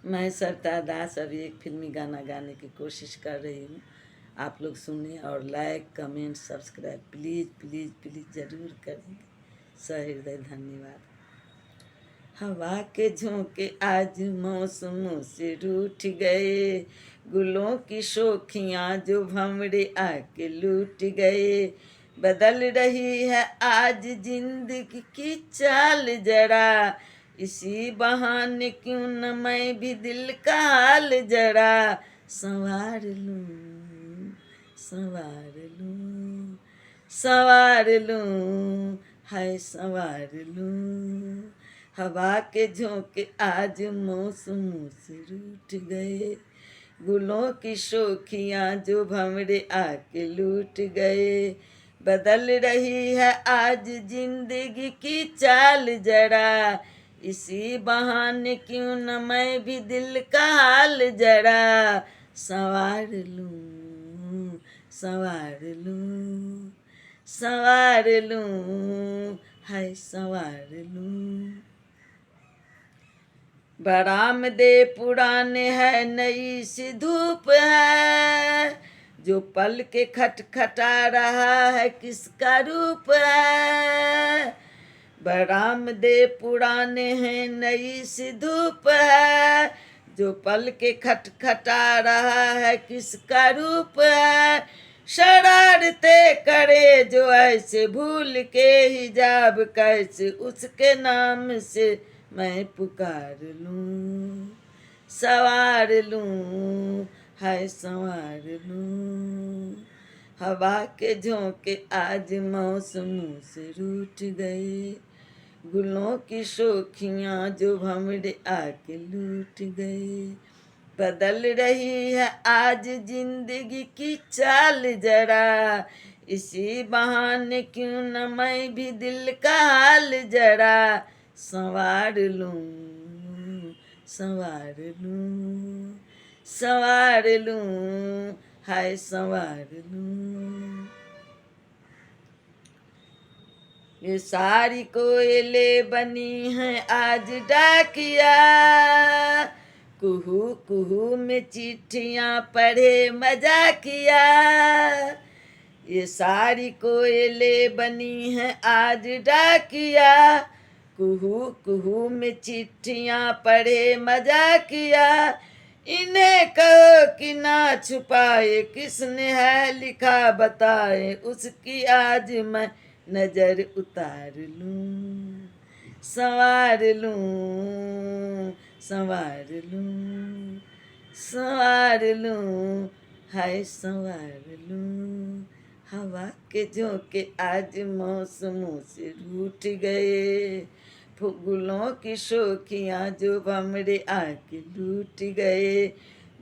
मैं सरिता दास अभी एक फिल्मी गाना गाने की कोशिश कर रही हूँ। आप लोग सुनिए और like comment subscribe please please please ज़रूर करेंगे। सहृदय धन्यवाद। हवा के झोंके आज मौसमों से रूठ गए, गुलों की शोखियाँ जो भंवरे आके लूट गए। बदल रही है आज जिंदगी की चाल जरा, इसी बहाने क्यों न मैं भी दिल का हाल जरा संवार लूं, संवार लूं, संवार लूं, हाय संवार लूं। हवा के झोंके आज मौसमों से रूठ गए, गुलों की शोखियाँ जो भंवरे आके लूट गए। बदल रही है आज जिंदगी की चाल जरा, इसी बहाने क्यों न मैं भी दिल का हाल जरा संवार लूं, संवार लूं, संवार लूं, हाय संवार लूं। बरामदे पुराने है नई सी धूप है, जो पल के खटखटा रहा है किसका रूप है। बरामदे पुराने हैं नई सी धूप है, जो पल के खटखटा रहा है किसका रूप है। शरारते करे जो ऐसे भूल के हिजाब कैसे उसके नाम से मैं पुकार लूं, सवार लूं, हाय संवार लूं। हवा के झोंके आज मौसमों से रूठ गए, गुलों की शोखियाँ जो भंवरे आके लूट गए। बदल रही है आज जिंदगी की चाल जरा, इसी बहाने क्यों न मैं भी दिल का हाल जरा संवार लूं, संवार लूं, संवार लूं, हाय संवार लूं। ये सारी कोयले बनी हैं आज डाकिया, कुहू कुहू में चिट्ठियाँ पढ़े मजा किया। ये सारी कोयले बनी हैं आज डाकिया, कुहू कुहू में चिट्ठियाँ पढ़े मजा किया। इन्हें कहो कि ना छुपाए किसने है लिखा बताए, उसकी आज मैं नजर उतार लूं, संवार लूं, संवार लूं, संवार लूं, हाय संवार लूं। हवा के झोंके आज मौसमों से रूठ गए, फूलों की शोखियाँ जो भंवरे आके लूट गए।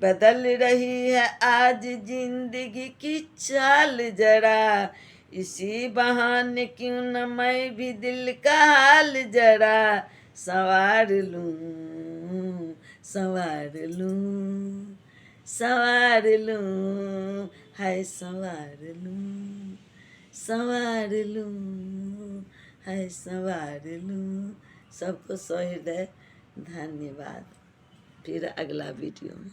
बदल रही है आज जिंदगी की चाल जरा, इसी बहाने क्यों न मैं भी दिल का हाल जरा संवार लूं, संवार लूं, संवार लूं, हाय संवार लूं, संवार लूं, हाय संवार लूं। सबको सहृदय धन्यवाद। फिर अगला वीडियो में